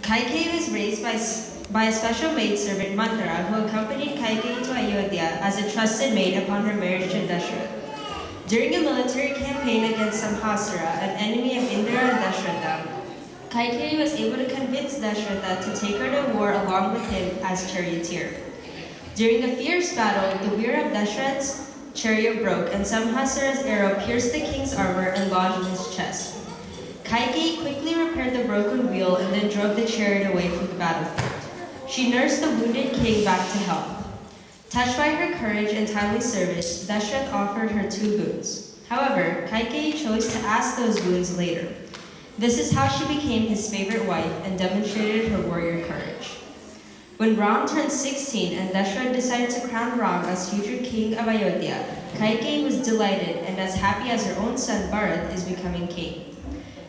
Kaikeyi was raised by a special maidservant Manthara who accompanied Kaikeyi to Ayodhya as a trusted maid upon her marriage to Dashrath. During a military campaign against Samhasara, an enemy of Indra and Dashratha, Kaikeyi was able to convince Dashratha to take her to war along with him as charioteer. During a fierce battle, the wheel of Dashrath's chariot broke and Samhasara's arrow pierced the king's armor and lodged in his chest. Kaikeyi quickly repaired the broken wheel and then drove the chariot away from the battlefield. She nursed the wounded king back to health. Touched by her courage and timely service, Dashrath offered her 2 boons. However, Kaikeyi chose to ask those boons later. This is how she became his favorite wife and demonstrated her warrior courage. When Ram turned 16 and Dashrath decided to crown Ram as future king of Ayodhya, Kaikeyi was delighted and as happy as her own son Bharat is becoming king.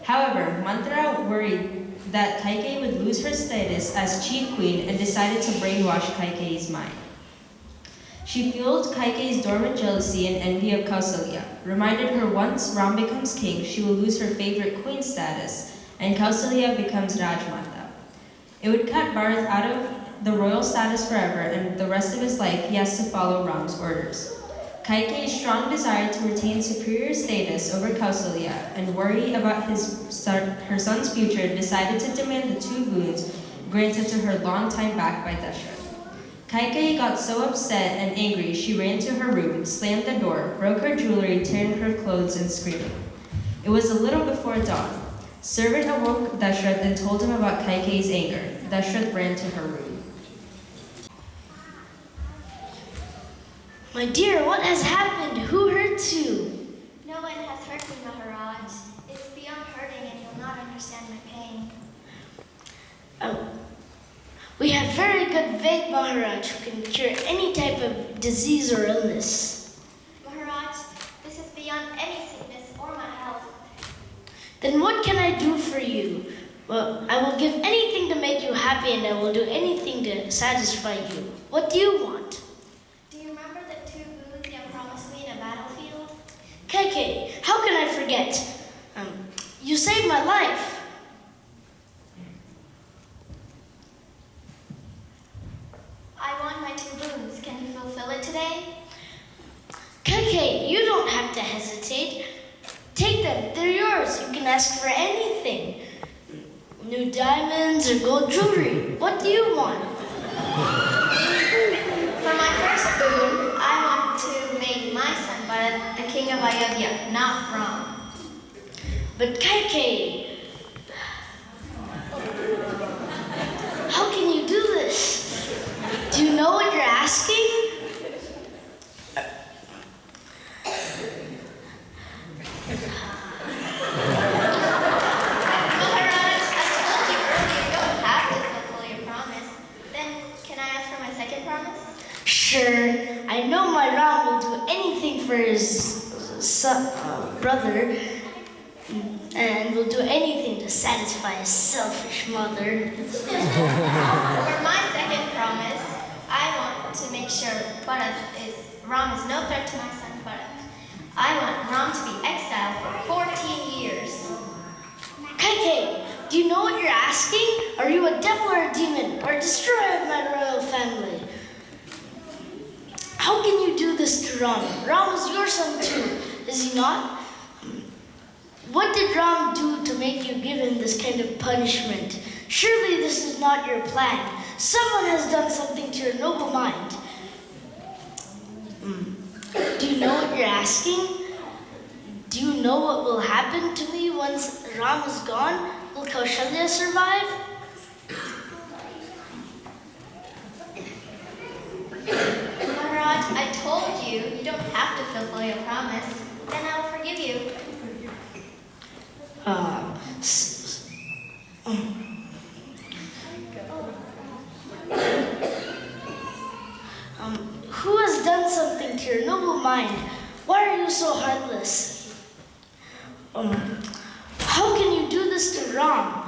However, Manthara worried that Kaikeyi would lose her status as chief queen and decided to brainwash Kaikeyi's mind. She fueled Kaikeyi's dormant jealousy and envy of Kausalya, reminded her once Ram becomes king, she will lose her favorite queen status, and Kausalya becomes Rajmata. It would cut Bharat out of the royal status forever, and the rest of his life he has to follow Ram's orders. Kaikeyi's strong desire to retain superior status over Kausalya and worry about her son's future decided to demand the 2 boons granted to her long time back by Dashrath. Kaikeyi got so upset and angry she ran to her room, slammed the door, broke her jewelry, tearing her clothes and screaming. It was a little before dawn. Servant awoke Dashrath and told him about Kaikeyi's anger. Dashrath ran to her room. My dear, what has happened? Who hurt you? No one has hurt me, Maharaj. It's beyond hurting and you'll not understand my pain. Oh. We have very good Ved Maharaj who can cure any type of disease or illness. Maharaj, this is beyond any sickness or my health. Then what can I do for you? Well, I will give anything to make you happy and I will do anything to satisfy you. What do you want? Do you remember the 2 boons you promised me in a battlefield? Kaikeyi, how can I forget? You saved my life. I want my 2 boons. Can you fulfill it today? Kaikeyi, you don't have to hesitate. Take them, they're yours. You can ask for anything. New diamonds or gold jewelry. What do you want? For my first boon, I want to make my son Bharat the king of Ayodhya, not Ram. But Kaikeyi, how can you do this? Do you know what you're asking? Maharaj, I told you earlier you don't have to fulfill your promise. Then, can I ask for my second promise? Sure, I know my Ram will do anything for his brother and will do anything to satisfy his selfish mother. For my second promise, I want to make sure Ram is no threat to my son Bharat. I want Ram to be exiled for 14 years. Kaikeyi, do you know what you're asking? Are you a devil or a demon or a destroyer of my royal family? How can you do this to Ram? Ram is your son too, is he not? What did Ram do to make you give him this kind of punishment? Surely this is not your plan. Someone has done something to your noble mind. Do you know what you're asking? Do you know what will happen to me once Ram is gone? Will Kausalya survive? Maharaj, I told you you don't have to fulfill your promise. Then I will forgive you. Who has done something to your noble mind? Why are you so heartless? How can you do this to Ram?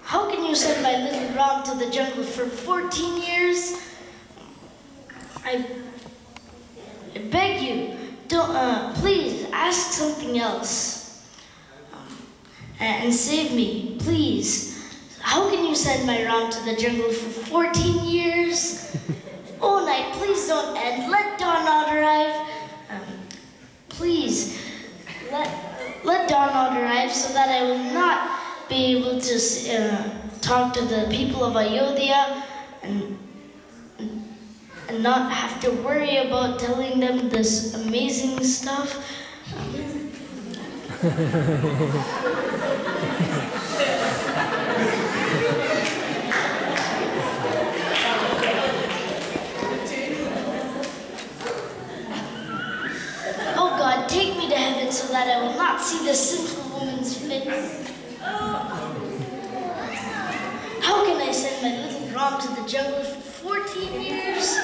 How can you send my little Ram to the jungle for 14 years? I beg you, don't, please ask something else. And save me, please. How can you send my Ram to the jungle for 14 years? Oh, night, please don't end. Let dawn not arrive. Please, let dawn not arrive so that I will not be able to talk to the people of Ayodhya and not have to worry about telling them this amazing stuff. Oh God, take me to heaven so that I will not see this sinful woman's face. How can I send my little Ram to the jungle for 14 years?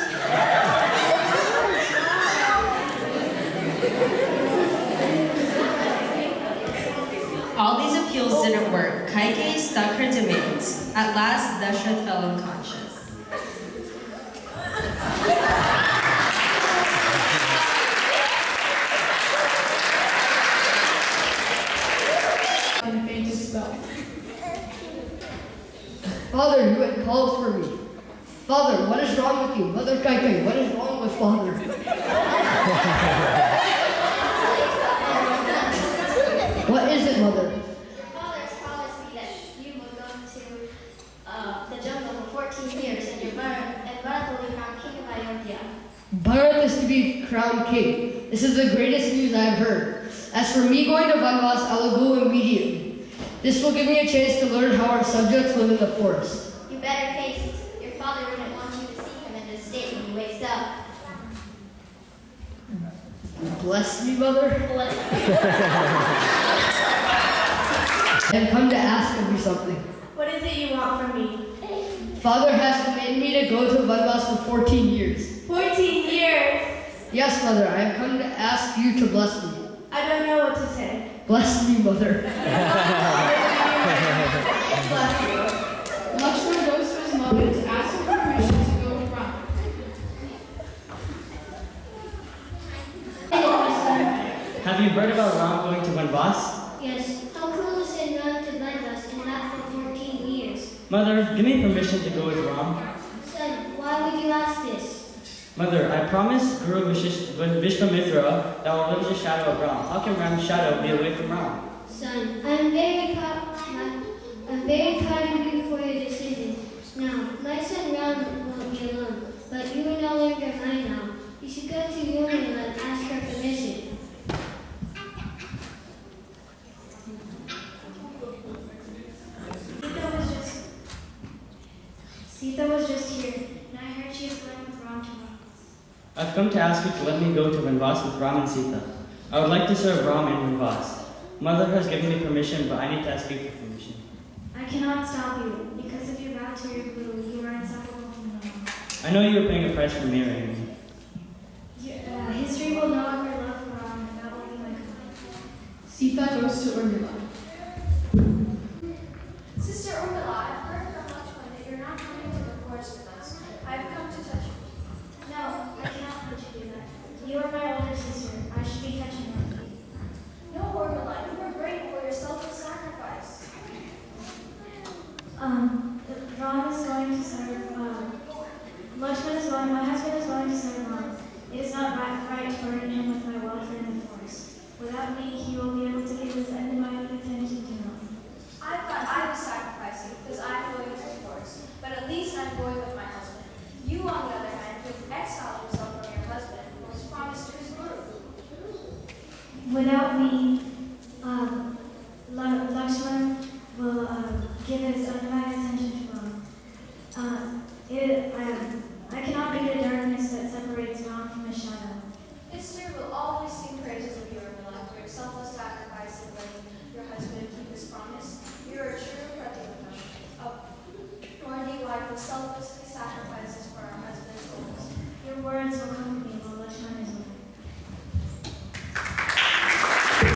All these appeals didn't work. Kaikeyi stuck her demands. At last, Dashrath fell unconscious. Father, you had called for me. Father, what is wrong with you? Mother Kaikeyi, what is wrong with Father? What is it, Mother? Your father has promised me that you will go to the jungle for 14 years and Bharat will be crowned king of Ayodhya. Bharat is to be crowned king. This is the greatest news I have heard. As for me going to Vanavas, I will go immediately. This will give me a chance to learn how our subjects live in the forest. You better face it. Your father wouldn't want you to see him in this state when he wakes up. Bless me, Mother. Bless I have come to ask of you something. What is it you want from me? Father has commanded me to go to Vanavas for 14 years. 14 years! Yes, Mother, I have come to ask you to bless me. I don't know what to say. Bless me, Mother. Lakshman goes to his mother to ask for permission to go with Rama. Have you heard about Ram going to Vanavas? Yes. How cruel is it not to bind us and that for 14 years? Mother, give me permission to go with Ram. Son, why would you ask this? Mother, I promised Guru Vishwamitra that I will live in the shadow of Ram. How can Ram's shadow be away from Ram? Son, I'm very proud of you for your decision. Now, my son Ram won't be alone, but you are no longer mine now. You should go to Yoni and ask her permission. Sita was just here, and I heard she is going with Ram tomorrow. I've come to ask you to let me go to Vanavas with Ram and Sita. I would like to serve Ram in Vanavas. Mother has given me permission, but I need to ask you for permission. I cannot stop you. Because of your vow to your guru, you are inseparable from Ram. I know you are paying a price for marrying me. History will no longer love for Ram, and that will be my command. Sita goes to Urmila. Sister Urmila, I've heard from Lakshman that you're not coming to the forest with us. I've come to touch you. No, I cannot let you do that. You are my older sister. I should be touching your feet. No, Urmila, you were great for your self-sacrifice. Ram is going to serve, Lakshman is going, my husband is going to serve Ram. It is not right to burden him with my welfare in the forest. Without me, he will be able to give his undivided attention to Ram. I thought I was sacrificing because I'm going to the forest, but at least I'm going with my husband. You, on the other hand, could exile yourself from your husband who was promised to his guru. Without me,